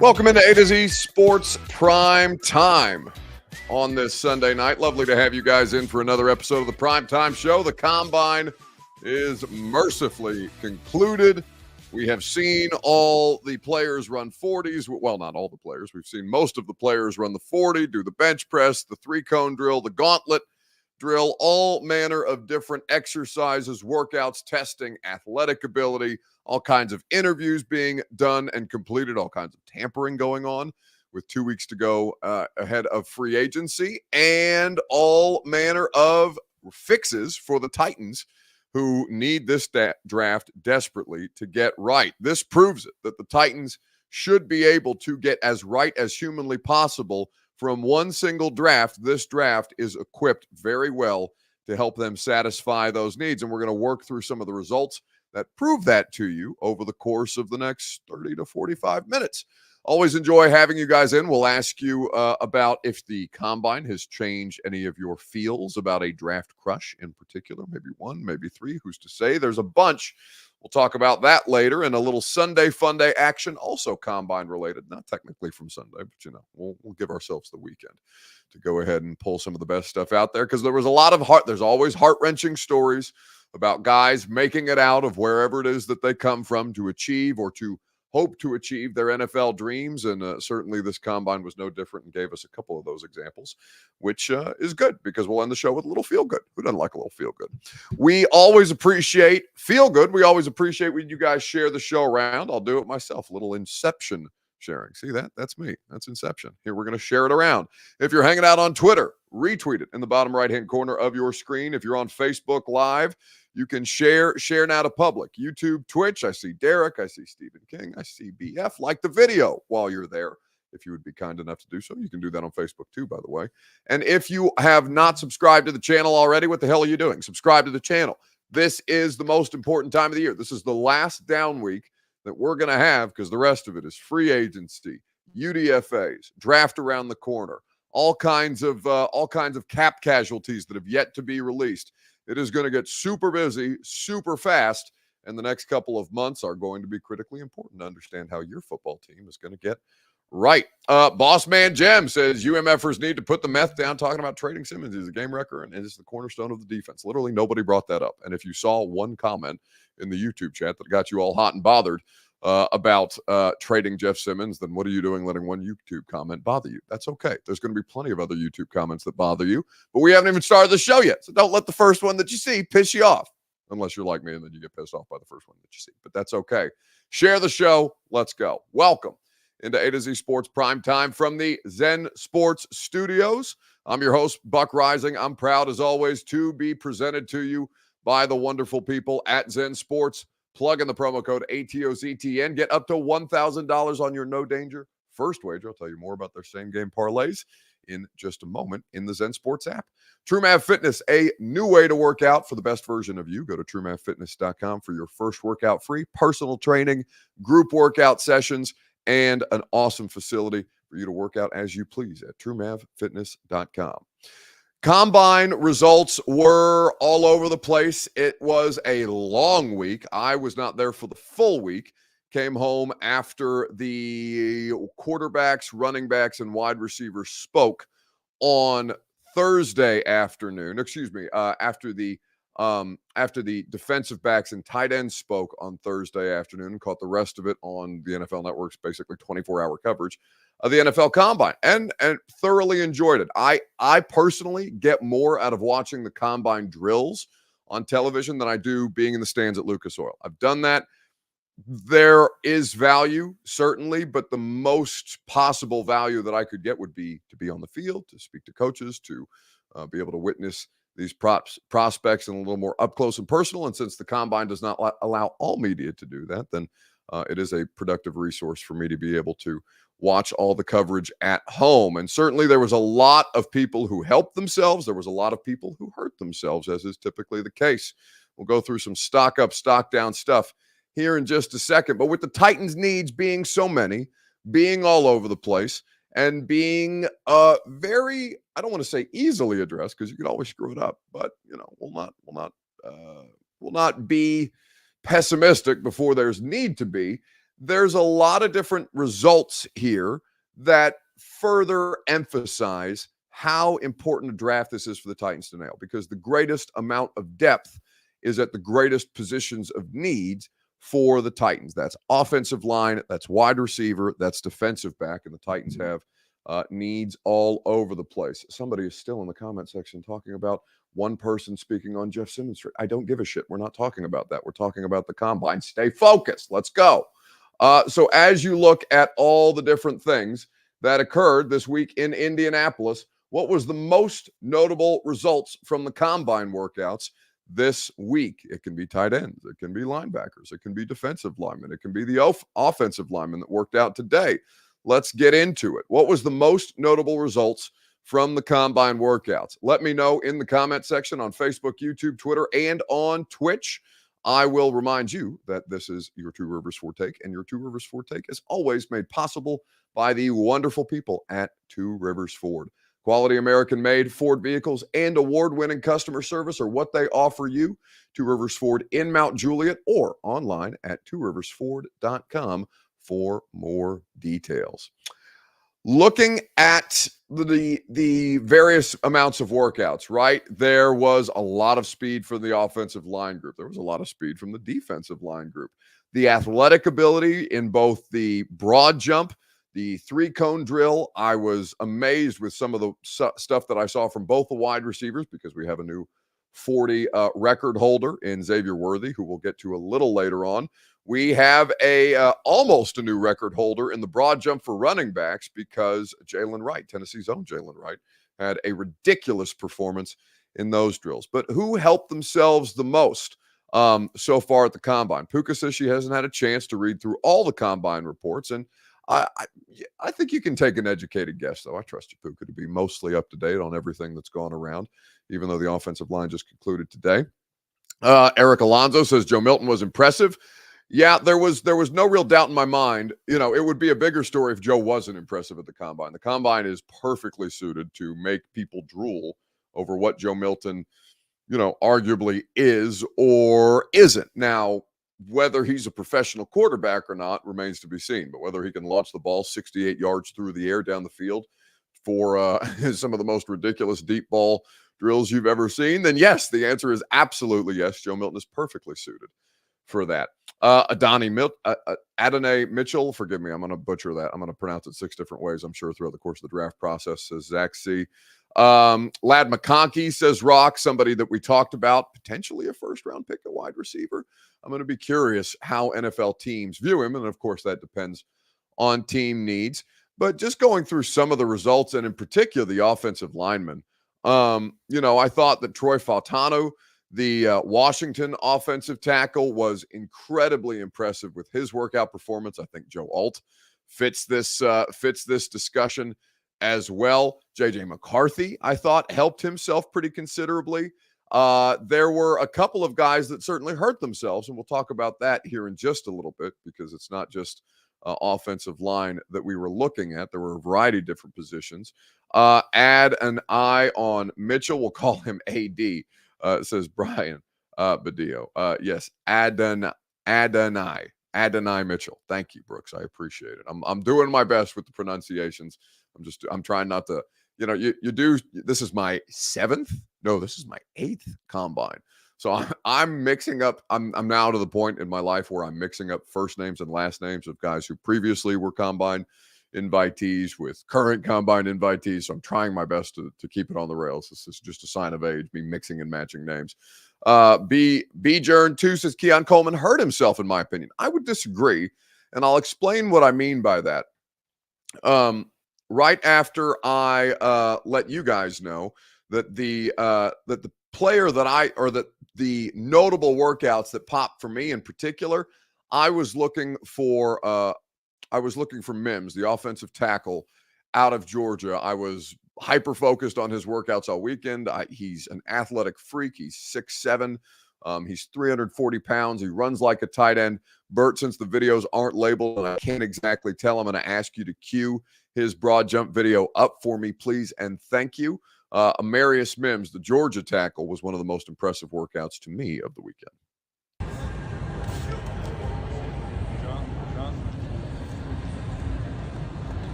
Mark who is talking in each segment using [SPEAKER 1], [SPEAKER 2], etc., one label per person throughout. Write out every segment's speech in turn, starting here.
[SPEAKER 1] Welcome into A to Z Sports Prime Time on this Sunday night. Lovely to have you guys in for another episode of the Prime Time Show. The Combine is mercifully concluded. We have seen all the players run 40s. Well, not all the players. We've seen most of the players run the 40, do the bench press, the three-cone drill, the gauntlet drill, all manner of different exercises, workouts, testing athletic ability, all kinds of interviews being done and completed, all kinds of tampering going on with 2 weeks to go ahead of free agency, and all manner of fixes for the Titans who need this draft desperately to get right. This proves it, that the Titans should be able to get as right as humanly possible from one single draft. This draft is equipped very well to help them satisfy those needs, and we're going to work through some of the results that prove that to you over the course of the next 30 to 45 minutes. Always enjoy having you guys in. We'll ask you about if the Combine has changed any of your feels about a draft crush in particular. Maybe one, maybe three. Who's to say? There's a bunch. We'll talk about that later. And a little Sunday Funday action, also Combine related. Not technically from Sunday, but you know, we'll give ourselves the weekend to go ahead and pull some of the best stuff out there, because there was a lot of there's always heart-wrenching stories about guys making it out of wherever it is that they come from to achieve or to hope to achieve their NFL dreams. And certainly this Combine was no different and gave us a couple of those examples, which is good, because we'll end the show with a little feel good. Who doesn't like a little feel good? We always appreciate feel good. We always appreciate when you guys share the show around. I'll do it myself. A little Inception sharing. See that? That's me. That's Inception. Here, we're going to share it around. If you're hanging out on Twitter, retweet it in the bottom right-hand corner of your screen. If you're on Facebook Live, you can share now to public. YouTube, Twitch, I see Derek, I see Stephen King, I see BF. Like the video while you're there, if you would be kind enough to do so. You can do that on Facebook too, by the way. And if you have not subscribed to the channel already, what the hell are you doing? Subscribe to the channel. This is the most important time of the year. This is the last down week that we're going to have, because the rest of it is free agency, UDFAs, draft around the corner, all kinds of cap casualties that have yet to be released. It is going to get super busy, super fast, and the next couple of months are going to be critically important to understand how your football team is going to get right. Boss Man Jem says UMFers need to put the meth down, talking about trading Simmons. He's a game wrecker and is the cornerstone of the defense. Literally nobody brought that up. And if you saw one comment in the YouTube chat that got you all hot and bothered about trading Jeff Simmons, then what are you doing letting one YouTube comment bother you? That's okay. There's going to be plenty of other YouTube comments that bother you, but we haven't even started the show yet. So don't let the first one that you see piss you off, unless you're like me and then you get pissed off by the first one that you see. But that's okay. Share the show. Let's go. Welcome into A to Z Sports Prime Time from the Zen Sports Studios. I'm your host, Buck Rising. I'm proud, as always, to be presented to you by the wonderful people at Zen Sports. Plug in the promo code ATOZTN. Get up to $1,000 on your no danger first wager. I'll tell you more about their same game parlays in just a moment in the Zen Sports app. TrueMav Fitness, a new way to work out for the best version of you. Go to TrueMavFitness.com for your first workout free, personal training, group workout sessions, and an awesome facility for you to work out as you please at TrueMavFitness.com. Combine results were all over the place. It was a long week. I was not there for the full week. Came home after the quarterbacks, running backs, and wide receivers spoke on Thursday afternoon. After the defensive backs and tight ends spoke on Thursday afternoon. Caught the rest of it on the NFL Network's basically 24-hour coverage of the NFL Combine, and thoroughly enjoyed it. I personally get more out of watching the Combine drills on television than I do being in the stands at Lucas Oil. I've done that. There is value, certainly, but the most possible value that I could get would be to be on the field, to speak to coaches, to be able to witness these prospects in a little more up close and personal. And since the Combine does not allow all media to do that, then it is a productive resource for me to be able to watch all the coverage at home. And certainly there was a lot of people who helped themselves. There was a lot of people who hurt themselves, as is typically the case. We'll go through some stock up, stock down stuff here in just a second. But with the Titans' needs being so many, being all over the place, and being very, I don't want to say easily addressed, because you can always screw it up, but we'll not be pessimistic before there's need to be. there's a lot of different results here that further emphasize how important a draft this is for the Titans to nail, because the greatest amount of depth is at the greatest positions of needs for the Titans. That's offensive line, that's wide receiver, that's defensive back, and the Titans have needs all over the place. Somebody is still in the comment section talking about one person speaking on Jeff Simmons. I don't give a shit. We're not talking about that. We're talking about the combine. Stay focused. Let's go. So as you look at all the different things that occurred this week in Indianapolis, what was the most notable results from the combine workouts this week? It can be tight ends. It can be linebackers. It can be defensive linemen. It can be the offensive linemen that worked out today. Let's get into it. What was the most notable results from the combine workouts? Let me know in the comment section on Facebook, YouTube, Twitter, and on Twitch. I will remind you that this is your Two Rivers Ford Take, and your Two Rivers Ford Take is always made possible by the wonderful people at Two Rivers Ford. Quality American-made Ford vehicles and award-winning customer service are what they offer you. Two Rivers Ford in Mount Juliet or online at tworiversford.com for more details. Looking at the various amounts of workouts, right? There was a lot of speed for the offensive line group. There was a lot of speed from the defensive line group. The athletic ability in both the broad jump, the three-cone drill, I was amazed with some of the stuff that I saw from both the wide receivers, because we have a new 40 record holder in Xavier Worthy, who we'll get to a little later on. We have almost a new record holder in the broad jump for running backs, because Jalen Wright, Tennessee's own Jalen Wright, had a ridiculous performance in those drills. But who helped themselves the most so far at the combine? Puka says she hasn't had a chance to read through all the combine reports, and I think you can take an educated guess, though. I trust you, Puka, to be mostly up to date on everything that's gone around, even though the offensive line just concluded today. Eric Alonso says Joe Milton was impressive. Yeah, there was no real doubt in my mind. You know, it would be a bigger story if Joe wasn't impressive at the combine. The combine is perfectly suited to make people drool over what Joe Milton, arguably is or isn't. Now, whether he's a professional quarterback or not remains to be seen, but whether he can launch the ball 68 yards through the air down the field for some of the most ridiculous deep ball drills you've ever seen, then yes, the answer is absolutely yes. Joe Milton is perfectly suited for that. Adonai Mitchell, forgive me, I'm going to butcher that. I'm going to pronounce it 6 different ways, I'm sure, throughout the course of the draft process, says Zach C. Lad McConkey says Rock, somebody that we talked about, potentially a first-round pick at wide receiver. I'm going to be curious how NFL teams view him, and of course that depends on team needs. But just going through some of the results, and in particular the offensive linemen, I thought that Troy Fautanu, the Washington offensive tackle, was incredibly impressive with his workout performance. I think Joe Alt fits this discussion as well. J.J. McCarthy, I thought, helped himself pretty considerably. There were a couple of guys that certainly hurt themselves, and we'll talk about that here in just a little bit, because it's not just offensive line that we were looking at. There were a variety of different positions. Add an eye on Mitchell. We'll call him AD. Says Brian Badillo. Yes, Adonai Mitchell. Thank you, Brooks. I appreciate it. I'm doing my best with the pronunciations. I'm trying not to, you do. This is my 7th. No, this is my 8th combine. So I'm mixing up. I'm now to the point in my life where I'm mixing up first names and last names of guys who previously were combine invitees with current combine invitees. So I'm trying my best to keep it on the rails. This is just a sign of age, me mixing and matching names. B Jern 2 says Keon Coleman hurt himself, in my opinion. I would disagree, and I'll explain what I mean by that. Right after I let you guys know that the player that the notable workouts that popped for me in particular, I was looking for Mims, the offensive tackle out of Georgia. I was hyper-focused on his workouts all weekend. He's an athletic freak. He's 6'7". He's 340 pounds. He runs like a tight end. Bert, since the videos aren't labeled and I can't exactly tell, I'm going to ask you to cue his broad jump video up for me, please, and thank you. Amarius Mims, the Georgia tackle, was one of the most impressive workouts to me of the weekend.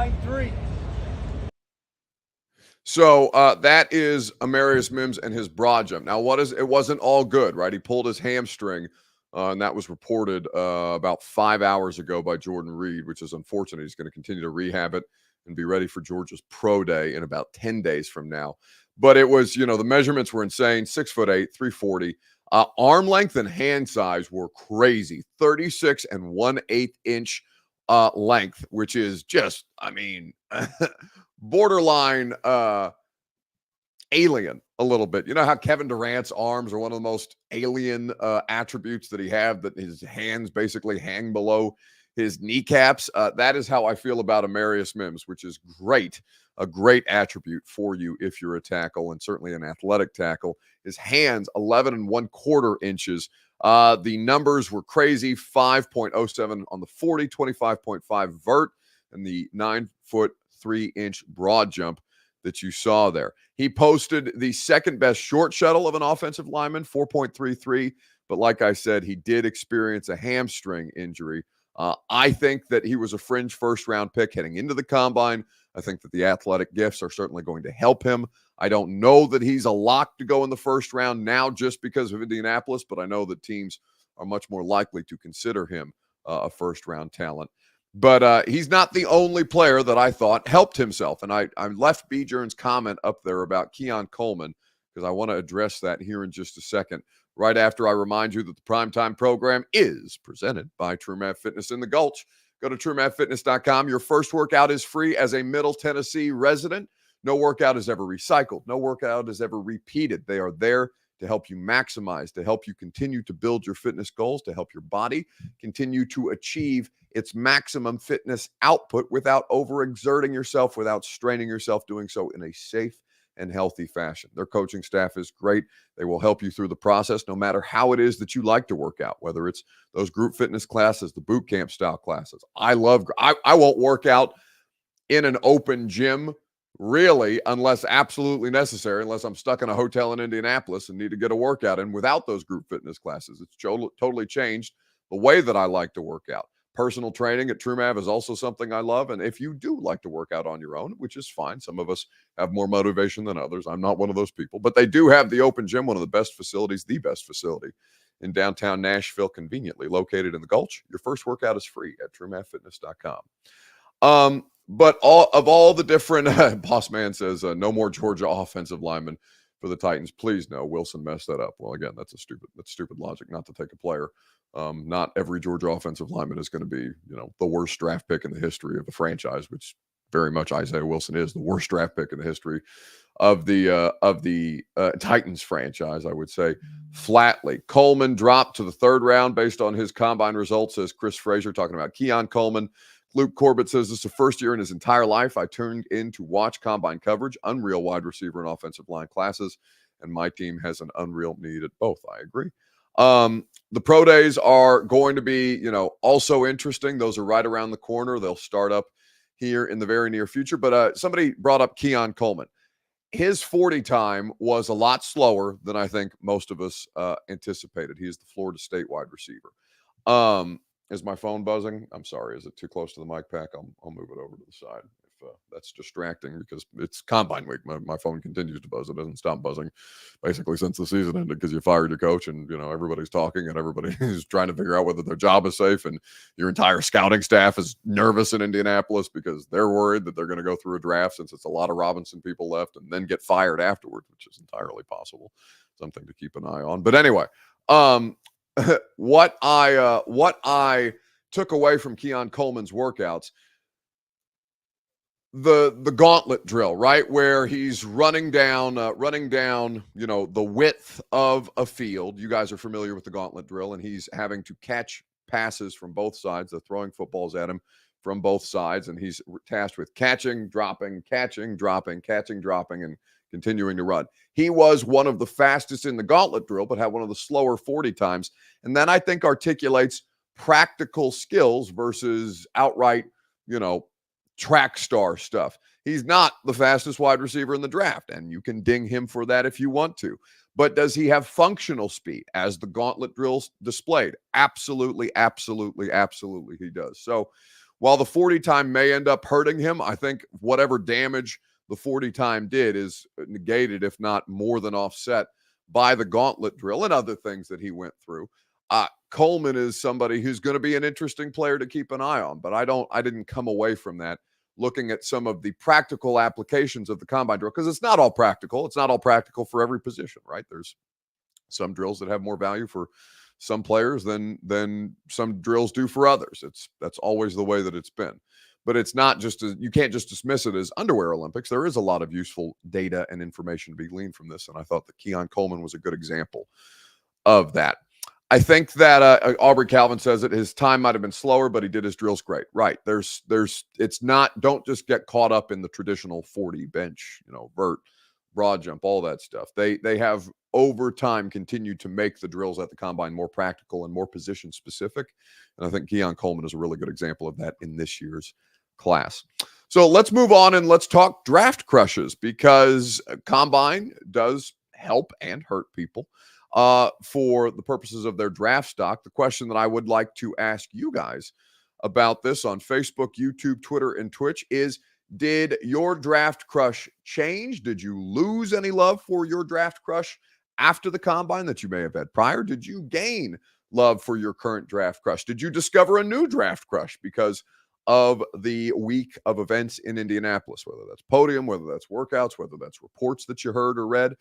[SPEAKER 2] Line 3.
[SPEAKER 1] So that is Amarius Mims and his broad jump. Now, it wasn't all good, right? He pulled his hamstring, and that was reported about 5 hours ago by Jordan Reed, which is unfortunate. He's going to continue to rehab it and be ready for Georgia's pro day in about 10 days from now. But it was, the measurements were insane. 6'8", 340. Arm length and hand size were crazy. 36 and 1/8 inch length, which is just, borderline alien a little bit. You know how Kevin Durant's arms are one of the most alien attributes that he have, that his hands basically hang below his kneecaps. That is how I feel about Amarius Mims, which is great. A great attribute for you if you're a tackle, and certainly an athletic tackle. His hands, 11 1/4 inches. The numbers were crazy. 5.07 on the 40, 25.5 vert, and the 9'3" broad jump that you saw there. He posted the second best short shuttle of an offensive lineman, 4.33. But like I said, he did experience a hamstring injury. I think that he was a fringe first-round pick heading into the combine. I think that the athletic gifts are certainly going to help him. I don't know that he's a lock to go in the first round now just because of Indianapolis, but I know that teams are much more likely to consider him a first-round talent. But he's not the only player that I thought helped himself. And I left B. Jern's comment up there about Keon Coleman because I want to address that here in just a second, right after I remind you that the Primetime program is presented by TrueMath Fitness in the Gulch. Go to TrueMathFitness.com. Your first workout is free as a Middle Tennessee resident. No workout is ever recycled. No workout is ever repeated. They are there to help you maximize, to help you continue to build your fitness goals, to help your body continue to achieve its maximum fitness output without overexerting yourself, without straining yourself, doing so in a safe and healthy fashion. Their coaching staff is great. They will help you through the process, no matter how it is that you like to work out, whether it's those group fitness classes, the boot camp style classes. I won't work out in an open gym really unless absolutely necessary, unless I'm stuck in a hotel in Indianapolis and need to get a workout in without those group fitness classes. It's totally changed the way that I like to work out. Personal training at TrueMav is also something I love. And if you do like to work out on your own, which is fine, some of us have more motivation than others. I'm not one of those people, but they do have the open gym, one of the best facilities, the best facility in downtown Nashville, conveniently located in the Gulch. Your first workout is free at TrueMathFitness.com. But all the different Boss Man says no more Georgia offensive linemen for the Titans. Please no. Wilson messed that up. Well, again, that's stupid logic not to take a player. Not every Georgia offensive lineman is going to be, the worst draft pick in the history of the franchise, which very much Isaiah Wilson is the worst draft pick in the history of the Titans franchise, I would say flatly. Coleman dropped to the third round based on his combine results, says Chris Frazier, talking about Keon Coleman. Luke Corbett says this is the first year in his entire life I turned in to watch combine coverage, unreal wide receiver and offensive line classes, and my team has an unreal need at both. I agree. The pro days are going to be, also interesting. Those are right around the corner. They'll start up here in the very near future. But somebody brought up Keon Coleman. His 40 time was a lot slower than I think most of us anticipated. He is the Florida State wide receiver. Is my phone buzzing? I'm sorry. Is it too close to the mic pack? I'll move it over to the side if that's distracting, because it's combine week. My phone continues to buzz. It doesn't stop buzzing basically since the season ended, because you fired your coach and, everybody's talking and everybody is trying to figure out whether their job is safe, and your entire scouting staff is nervous in Indianapolis because they're worried that they're going to go through a draft, since it's a lot of Robinson people left, and then get fired afterwards, which is entirely possible. Something to keep an eye on. But anyway, what I took away from Keon Coleman's workouts, the gauntlet drill, right, where he's running down, the width of a field. You guys are familiar with the gauntlet drill, and he's having to catch passes from both sides. They're throwing footballs at him from both sides, and he's tasked with catching, dropping, catching, dropping, catching, dropping, and continuing to run. He was one of the fastest in the gauntlet drill, but had one of the slower 40 times. And that, I think, articulates practical skills versus outright, track star stuff. He's not the fastest wide receiver in the draft, and you can ding him for that if you want to. But does he have functional speed, as the gauntlet drills displayed? Absolutely, absolutely, absolutely he does. So while the 40 time may end up hurting him, I think whatever damage the 40 time did is negated, if not more than offset, by the gauntlet drill and other things that he went through. Coleman is somebody who's going to be an interesting player to keep an eye on, but I didn't come away from that looking at some of the practical applications of the combine drill, because it's not all practical. It's not all practical for every position, right? There's some drills that have more value for some players than some drills do for others. That's always the way that it's been. But it's not just you can't just dismiss it as underwear Olympics. There is a lot of useful data and information to be gleaned from this, and I thought that Keon Coleman was a good example of that. I think that Aubrey Calvin says that his time might have been slower, but he did his drills great. Right. It's not, don't just get caught up in the traditional 40 bench, vert, broad jump, all that stuff. They have over time continued to make the drills at the combine more practical and more position specific. And I think Keon Coleman is a really good example of that in this year's class. So let's move on and let's talk draft crushes, because combine does help and hurt people. For the purposes of their draft stock. The question that I would like to ask you guys about this on Facebook, YouTube, Twitter, and Twitch is, did your draft crush change? Did you lose any love for your draft crush after the combine that you may have had prior? Did you gain love for your current draft crush? Did you discover a new draft crush because of the week of events in Indianapolis, whether that's podium, whether that's workouts, whether that's reports that you heard or read?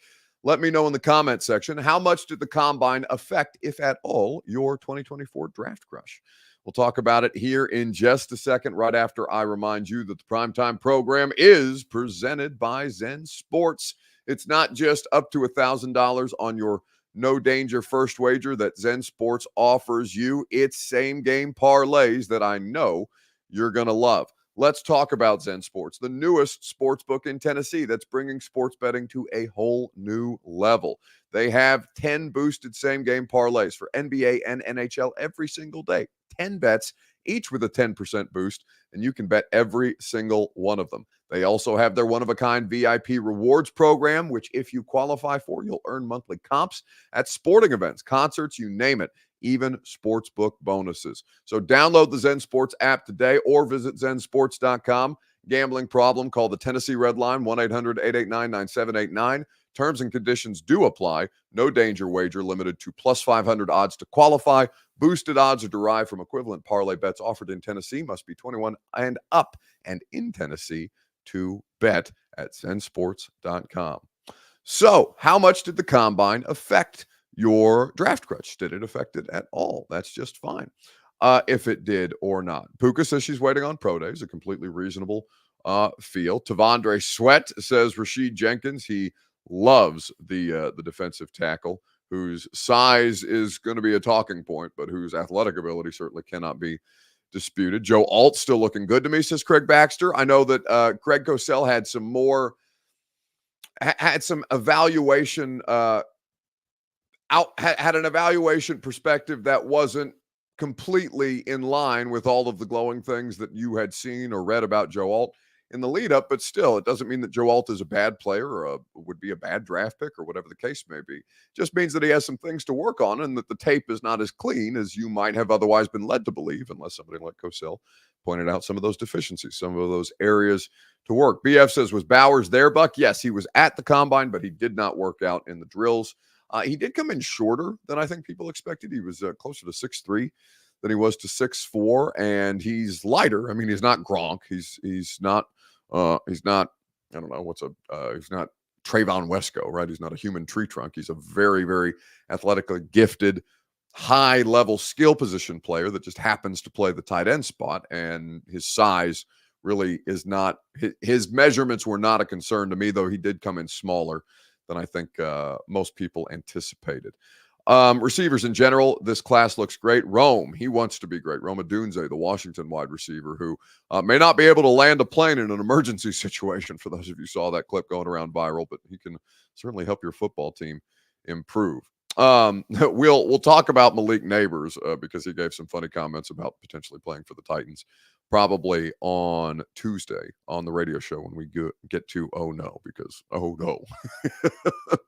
[SPEAKER 1] Let me know in the comment section, how much did the combine affect, if at all, your 2024 draft crush? We'll talk about it here in just a second, right after I remind you that the Primetime program is presented by Zen Sports. It's not just up to $1,000 on your no danger first wager that Zen Sports offers you. It's same game parlays that I know you're going to love. Let's talk about Zen Sports, the newest sports book in Tennessee that's bringing sports betting to a whole new level. They have 10 boosted same-game parlays for NBA and NHL every single day. 10 bets, each with a 10% boost, and you can bet every single one of them. They also have their one-of-a-kind VIP rewards program, which if you qualify for, you'll earn monthly comps at sporting events, concerts, you name it. Even sportsbook bonuses. So download the Zen Sports app today or visit zensports.com. Gambling problem, call the Tennessee Red Line, 1-800-889-9789. Terms and conditions do apply. No danger wager, limited to plus 500 odds to qualify. Boosted odds are derived from equivalent parlay bets offered in Tennessee. Must be 21 and up and in Tennessee to bet at zensports.com. So how much did the combine affect your draft crush? Did it affect it at all? That's just fine. If it did or not. Puka says she's waiting on pro days, a completely reasonable feel. Tavondre Sweat says Rashid Jenkins, he loves the defensive tackle whose size is going to be a talking point, but whose athletic ability certainly cannot be disputed. Joe Alt still looking good to me, says Craig Baxter. I know that Greg Cosell had some evaluation had an evaluation perspective that wasn't completely in line with all of the glowing things that you had seen or read about Joe Alt in the lead up, but still, it doesn't mean that Joe Alt is a bad player or would be a bad draft pick or whatever the case may be. It just means that he has some things to work on and that the tape is not as clean as you might have otherwise been led to believe, unless somebody like Cosell pointed out some of those deficiencies, some of those areas to work. BF says, was Bowers there, Buck? Yes, he was at the combine, but he did not work out in the drills. He did come in shorter than I think people expected. He was closer to 6'3" than he was to 6'4", and he's lighter. I mean, he's not Gronk. He's not I don't know he's not Trayvon Wesco, right? He's not a human tree trunk. He's a very, very athletically gifted, high-level skill position player that just happens to play the tight end spot, and his size really is not his measurements were not a concern to me, though he did come in smaller than I think most people anticipated. Receivers in general, this class looks great. Rome, he wants to be great. Rome Odunze, the Washington wide receiver, who may not be able to land a plane in an emergency situation, for those of you who saw that clip going around viral, but he can certainly help your football team improve. We'll talk about Malik Neighbors because he gave some funny comments about potentially playing for the Titans, probably on Tuesday on the radio show when we get to oh no,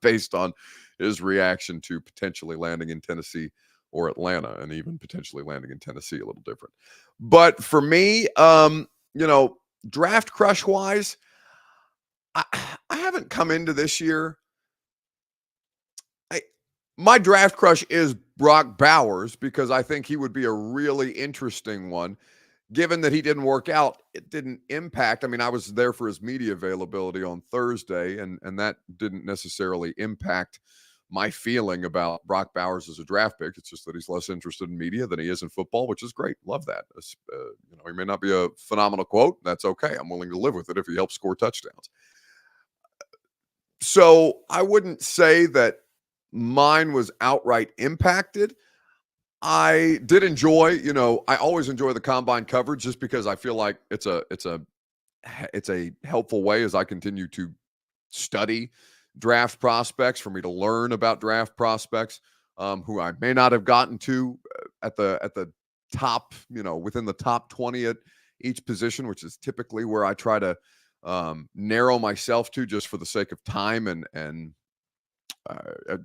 [SPEAKER 1] based on his reaction to potentially landing in Tennessee or Atlanta, and even potentially landing in Tennessee, a little different. But for me, draft crush wise, I, I haven't come into this year. I My draft crush is Brock Bowers because I think he would be a really interesting one. Given that he didn't work out, it didn't impact. I mean, I was there for his media availability on Thursday, and that didn't necessarily impact my feeling about Brock Bowers as a draft pick. It's just that he's less interested in media than he is in football, which is great. Love that. He may not be a phenomenal quote. That's okay. I'm willing to live with it if he helps score touchdowns. So I wouldn't say that mine was outright impacted. I did enjoy, I always enjoy the combine coverage just because I feel like it's a helpful way as I continue to study draft prospects for me to learn about draft prospects who I may not have gotten to at the top, within the top 20 at each position, which is typically where I try to narrow myself to just for the sake of time and uh,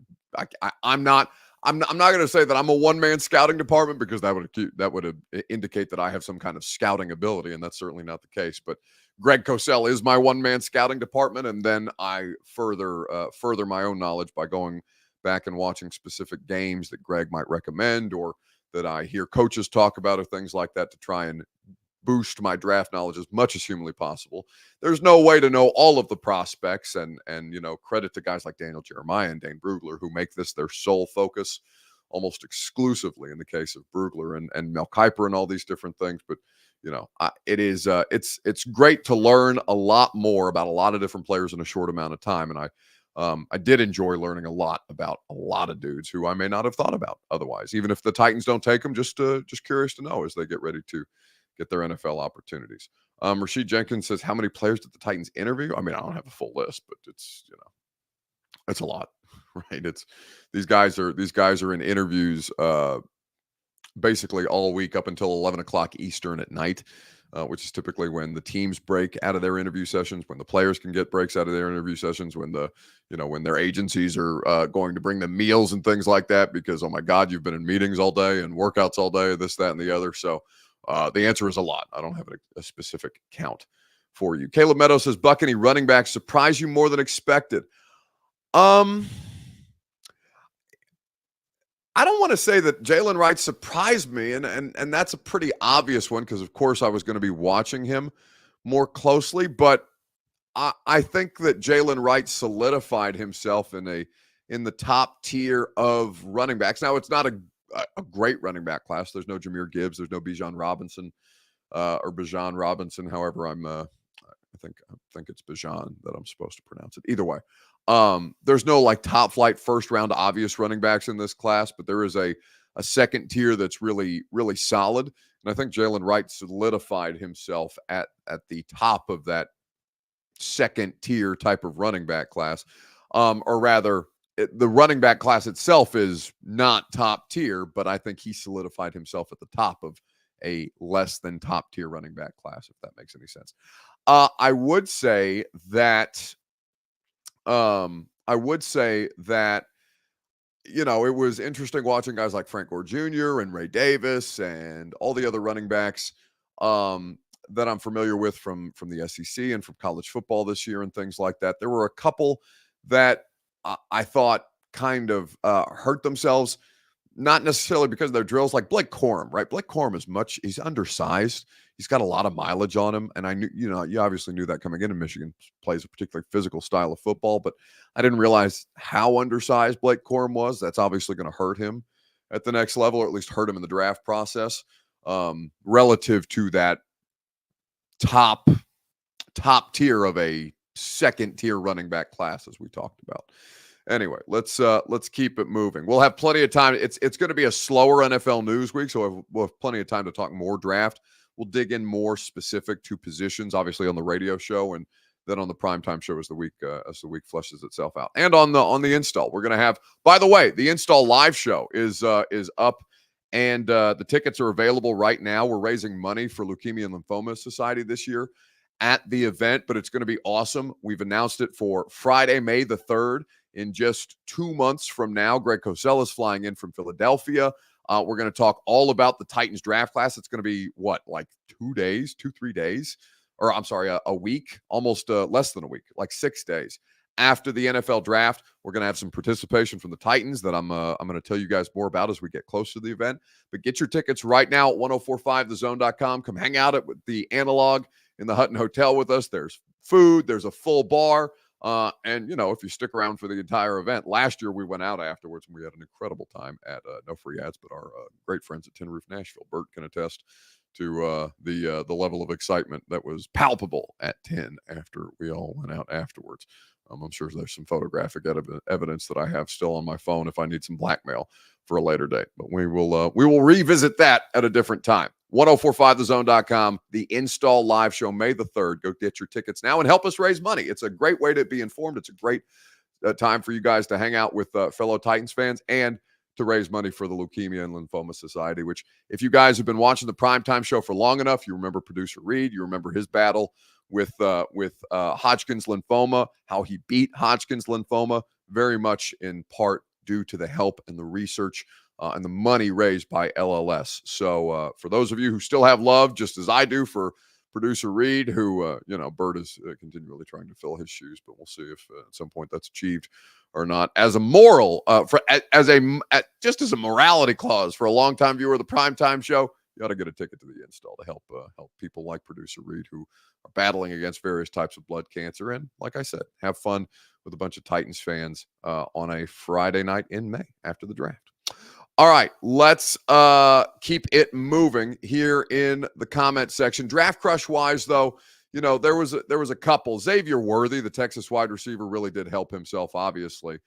[SPEAKER 1] I'm not. I'm not going to say that I'm a one-man scouting department because that would indicate that I have some kind of scouting ability, and that's certainly not the case. But Greg Cosell is my one-man scouting department, and then I further my own knowledge by going back and watching specific games that Greg might recommend or that I hear coaches talk about or things like that to try and boost my draft knowledge as much as humanly possible. There's no way to know all of the prospects and credit to guys like Daniel Jeremiah and Dane Brugler who make this their sole focus almost exclusively in the case of Brugler and Mel Kiper and all these different things. But it's great to learn a lot more about a lot of different players in a short amount of time. And I did enjoy learning a lot about a lot of dudes who I may not have thought about otherwise, even if the Titans don't take them, just curious to know as they get ready to get their NFL opportunities. Rashid Jenkins says, how many players did the Titans interview? I mean, I don't have a full list, but it's a lot, right? These guys are in interviews basically all week up until 11 o'clock Eastern at night, which is typically when the teams break out of their interview sessions, when the players can get breaks out of their interview sessions, when when their agencies are going to bring them meals and things like that, because, oh my God, you've been in meetings all day and workouts all day, this, that, and the other. So the answer is a lot. I don't have a specific count for you. Caleb Meadows says, Buck, any running backs surprise you more than expected? I don't want to say that Jalen Wright surprised me, and that's a pretty obvious one because, of course, I was going to be watching him more closely. But I think that Jalen Wright solidified himself in the top tier of running backs. Now, it's not a great running back class. There's no Jahmyr Gibbs. There's no Bijan Robinson or Bijan Robinson. However, I think it's Bijan that I'm supposed to pronounce it. Either way, there's no like top flight first round obvious running backs in this class, but there is a second tier that's really, really solid. And I think Jalen Wright solidified himself at the top of that second tier type of running back class, or rather, the running back class itself is not top tier, but I think he solidified himself at the top of a less than top tier running back class, if that makes any sense. I would say that it was interesting watching guys like Frank Gore Jr. and Ray Davis and all the other running backs that I'm familiar with from the SEC and from college football this year and things like that. There were a couple that I thought kind of hurt themselves, not necessarily because of their drills, like Blake Corum, right? Blake Corum he's undersized. He's got a lot of mileage on him. And I knew, you obviously knew that coming in. Michigan plays a particularly physical style of football, but I didn't realize how undersized Blake Corum was. That's obviously going to hurt him at the next level, or at least hurt him in the draft process relative to that top tier of a second tier running back class, as we talked about. Anyway, let's keep it moving. We'll have plenty of time. It's going to be a slower NFL news week, so we'll have plenty of time to talk more draft. We'll dig in more specific to positions, obviously on the radio show, and then on the primetime show as the week fleshes itself out. And on the install, we're going to have. By the way, the install live show is up, and the tickets are available right now. We're raising money for Leukemia and Lymphoma Society this year at the event, but it's going to be awesome. We've announced it for Friday, May the 3rd. In just 2 months from now. Greg Cosell is flying in from Philadelphia. We're going to talk all about the Titans draft class. It's going to be what, like 3 days, or I'm sorry, a week, almost less than a week, like 6 days after the NFL draft. We're going to have some participation from the Titans that I'm going to tell you guys more about as we get close to the event. But get your tickets right now at 1045thezone.com. Come hang out at the Analog in the Hutton Hotel with us. There's food, there's a full bar. And, you know, if you stick around for the entire event, last year we went out afterwards and we had an incredible time at no free ads, but our great friends at Tin Roof Nashville. Bert can attest to the level of excitement that was palpable at 10 after we all went out afterwards. I'm sure there's some photographic evidence that I have still on my phone if I need some blackmail for a later date. But we will revisit that at a different time. 1045thezone.com, the Install Live Show, May the 3rd. Go get your tickets now and help us raise money. It's a great way to be informed. It's a great time for you guys to hang out with fellow Titans fans and to raise money for the Leukemia and Lymphoma Society, which, if you guys have been watching the Primetime Show for long enough, you remember producer Reed, you remember his battle with Hodgkin's lymphoma, how he beat Hodgkin's lymphoma, very much in part due to the help and the research and the money raised by LLS. So for those of you who still have love, just as I do, for producer Reed, who, Bert is continually trying to fill his shoes, but we'll see if at some point that's achieved or not. As a moral, just as a morality clause for a longtime viewer of the Primetime Show, you ought to get a ticket to the install to help people like producer Reed, who are battling against various types of blood cancer. And like I said, have fun with a bunch of Titans fans on a Friday night in May after the draft. All right, let's keep it moving here in the comment section. Draft crush wise, though, there was a couple. Xavier Worthy, the Texas wide receiver, really did help himself, obviously,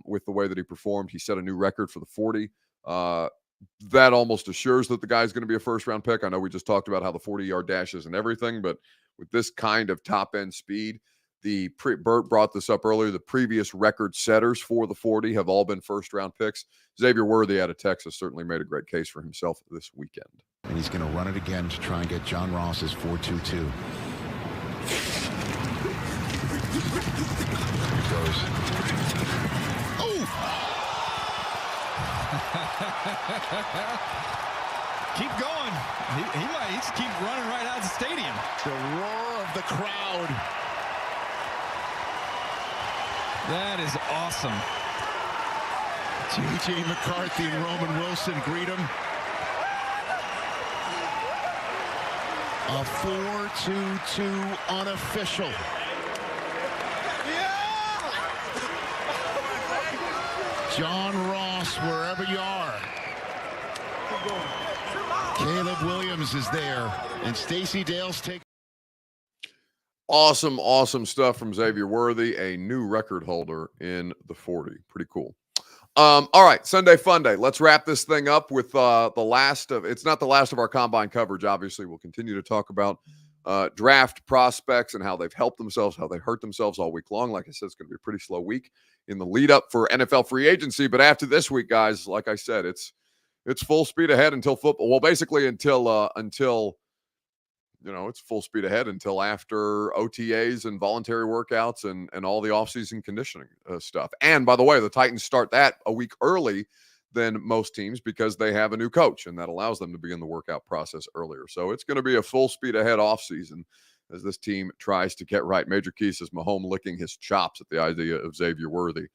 [SPEAKER 1] with the way that he performed. He set a new record for the 40. That almost assures that the guy's going to be a first-round pick. I know we just talked about how the 40-yard dash isn't everything, but with this kind of top-end speed, Bert brought this up earlier, the previous record setters for the 40 have all been first-round picks. Xavier Worthy out of Texas certainly made a great case for himself this weekend.
[SPEAKER 2] And he's going to run it again to try and get John Ross's 4.22. Here it goes. Oh!
[SPEAKER 3] Keep going. He might just keep running right out of the stadium.
[SPEAKER 2] The roar of the crowd.
[SPEAKER 3] That is awesome.
[SPEAKER 2] J.J. McCarthy and Roman Wilson greet him. A 4.22 unofficial.
[SPEAKER 3] Yeah!
[SPEAKER 2] John Ross, wherever you are. Caleb Williams is there, and Stacey Dale's taking.
[SPEAKER 1] Awesome stuff from Xavier Worthy, a new record holder in the 40. Pretty cool. All right, Sunday Fun Day. Let's wrap this thing up with it's not the last of our combine coverage. Obviously, we'll continue to talk about draft prospects and how they've helped themselves, how they hurt themselves all week long. Like I said, it's going to be a pretty slow week in the lead up for NFL free agency. But after this week, guys, like I said, it's full speed ahead until football. Well, basically until it's full speed ahead until after OTAs and voluntary workouts and all the offseason conditioning stuff. And by the way, the Titans start that a week early than most teams because they have a new coach, and that allows them to begin the workout process earlier. So it's going to be a full speed ahead offseason as this team tries to get right. Major Key says Mahomes licking his chops at the idea of Xavier Worthy.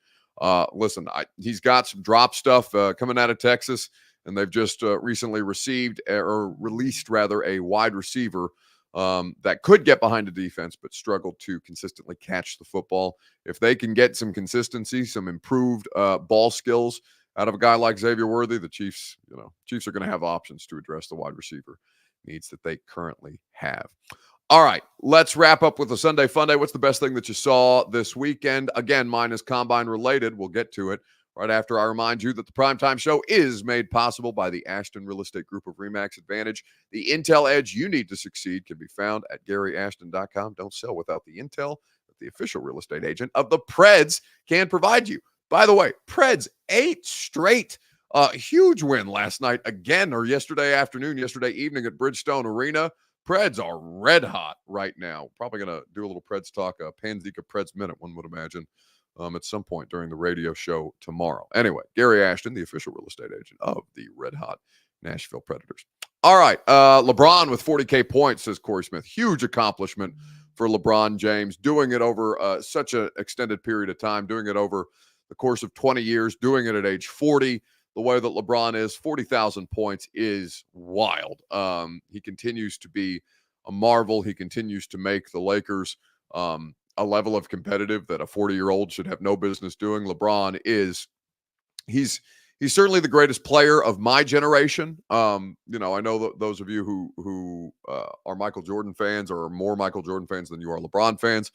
[SPEAKER 1] Listen, he's got some drop stuff coming out of Texas. And they've just recently released a wide receiver that could get behind the defense, but struggled to consistently catch the football. If they can get some consistency, some improved ball skills out of a guy like Xavier Worthy, the Chiefs are going to have options to address the wide receiver needs that they currently have. All right, let's wrap up with a Sunday Fun Day. What's the best thing that you saw this weekend? Again, mine is combine related. We'll get to it right after I remind you that the Primetime Show is made possible by the Ashton Real Estate Group of RE/MAX Advantage. The intel edge you need to succeed can be found at GaryAshton.com. Don't sell without the intel that the official real estate agent of the Preds can provide you. By the way, Preds 8 straight. Huge win last night again, or yesterday evening at Bridgestone Arena. Preds are red hot right now. Probably going to do a little Preds talk, Panzika Preds Minute, one would imagine. at some point during the radio show tomorrow. Anyway, Gary Ashton, the official real estate agent of the Red Hot Nashville Predators. All right, LeBron with 40K points, says Corey Smith. Huge accomplishment for LeBron James, doing it over such an extended period of time, doing it over the course of 20 years, doing it at age 40. The way that LeBron is, 40,000 points is wild. He continues to be a marvel. He continues to make the Lakers a level of competitive that a 40-year-old should have no business doing. LeBron is, he's certainly the greatest player of my generation. I know that those of you who are Michael Jordan fans or are more Michael Jordan fans than you are LeBron fans.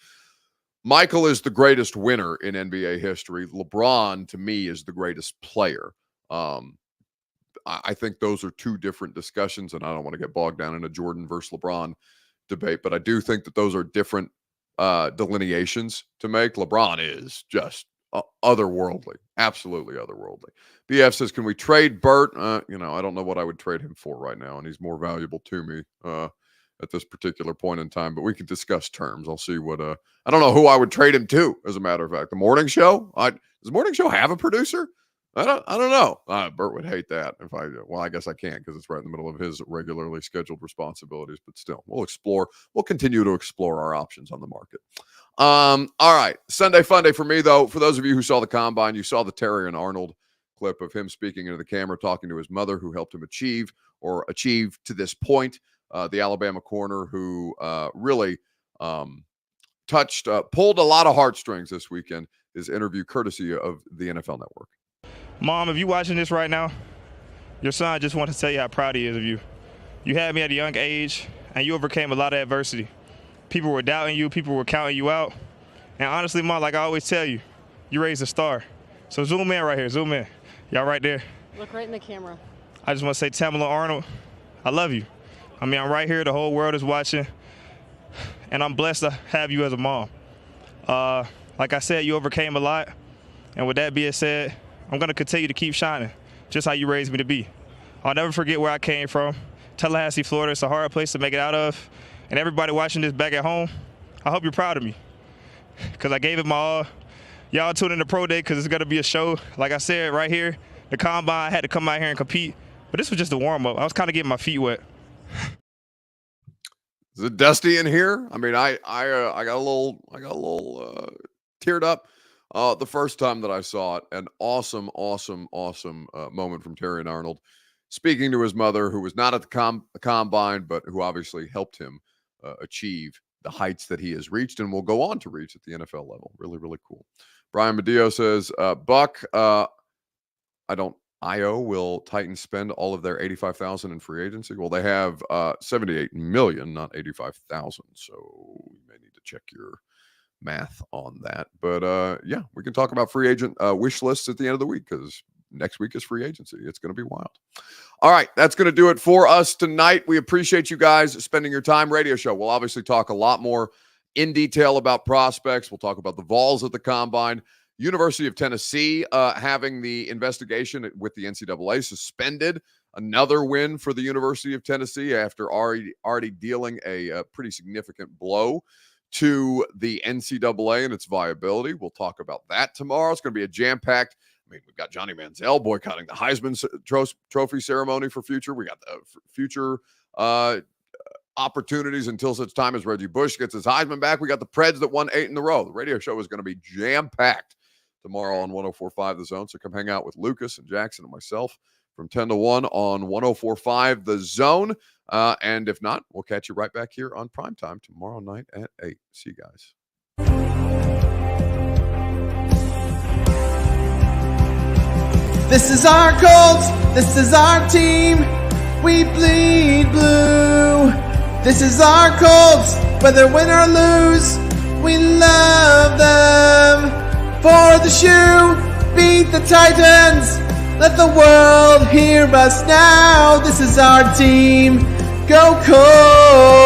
[SPEAKER 1] Michael is the greatest winner in NBA history. LeBron, to me, is the greatest player. I think those are two different discussions, and I don't want to get bogged down in a Jordan versus LeBron debate, but I do think that those are different delineations to make. LeBron is just otherworldly, absolutely otherworldly. BF says, can we trade Bert? I don't know what I would trade him for right now, and he's more valuable to me at this particular point in time, but we can discuss terms. I'll see what I don't know who I would trade him to, as a matter of fact. The morning show? Does the morning show have a producer? I don't know. Bert would hate that if I guess I can't, because it's right in the middle of his regularly scheduled responsibilities, but still, we'll continue to explore our options on the market. All right. Sunday fun day for me, though. For those of you who saw the combine, you saw the Terry and Arnold clip of him speaking into the camera, talking to his mother, who helped him achieve to this point. The Alabama corner who really pulled a lot of heartstrings this weekend. His interview courtesy of the NFL Network.
[SPEAKER 4] Mom, if you're watching this right now, your son just wants to tell you how proud he is of you. You had me at a young age, and you overcame a lot of adversity. People were doubting you. People were counting you out. And honestly, Mom, like I always tell you, you raised a star. So zoom in right here. Zoom in. Y'all right there.
[SPEAKER 5] Look right in the camera.
[SPEAKER 4] I just want to say, Tamala Arnold, I love you. I mean, I'm right here. The whole world is watching. And I'm blessed to have you as a mom. Like I said, you overcame a lot. And with that being said, I'm going to continue to keep shining, just how you raised me to be. I'll never forget where I came from. Tallahassee, Florida. It's a hard place to make it out of. And everybody watching this back at home, I hope you're proud of me, because I gave it my all. Y'all tune in to Pro Day, because it's going to be a show. Like I said, right here, the combine, I had to come out here and compete. But this was just a warm-up. I was kind of getting my feet wet.
[SPEAKER 1] Is it dusty in here? I mean, I got a little teared up the first time that I saw it. An awesome moment from Terry and Arnold, speaking to his mother, who was not at the combine, but who obviously helped him achieve the heights that he has reached and will go on to reach at the NFL level. Really, really cool. Brian Medeo says, Buck, will Titans spend all of their $85,000 in free agency? Well, they have $78 million, not $85,000. So you may need to check your math on that. But yeah, we can talk about free agent wish lists at the end of the week, because next week is free agency. It's going to be wild. All right, that's going to do it for us tonight. We appreciate you guys spending your time. Radio show, we'll obviously talk a lot more in detail about prospects. We'll talk about the Vols at the Combine. University of Tennessee having the investigation with the NCAA suspended. Another win for the University of Tennessee after already dealing a pretty significant blow to the NCAA and its viability. We'll talk about that tomorrow. It's going to be a jam-packed. I mean, we've got Johnny Manziel boycotting the Heisman Trophy ceremony for future. We got the future opportunities until such time as Reggie Bush gets his Heisman back. We got the Preds that won 8 in a row. The radio show is going to be jam-packed tomorrow on 104.5 The Zone. So come hang out with Lucas and Jackson and myself from 10 to 1 on 104.5 The Zone. And if not, we'll catch you right back here on Primetime tomorrow night at 8. See you guys.
[SPEAKER 6] This is our Colts. This is our team. We bleed blue. This is our Colts. Whether win or lose, we love them. For the shoe, beat the Titans. Let the world hear us now. This is our team. Go Colts.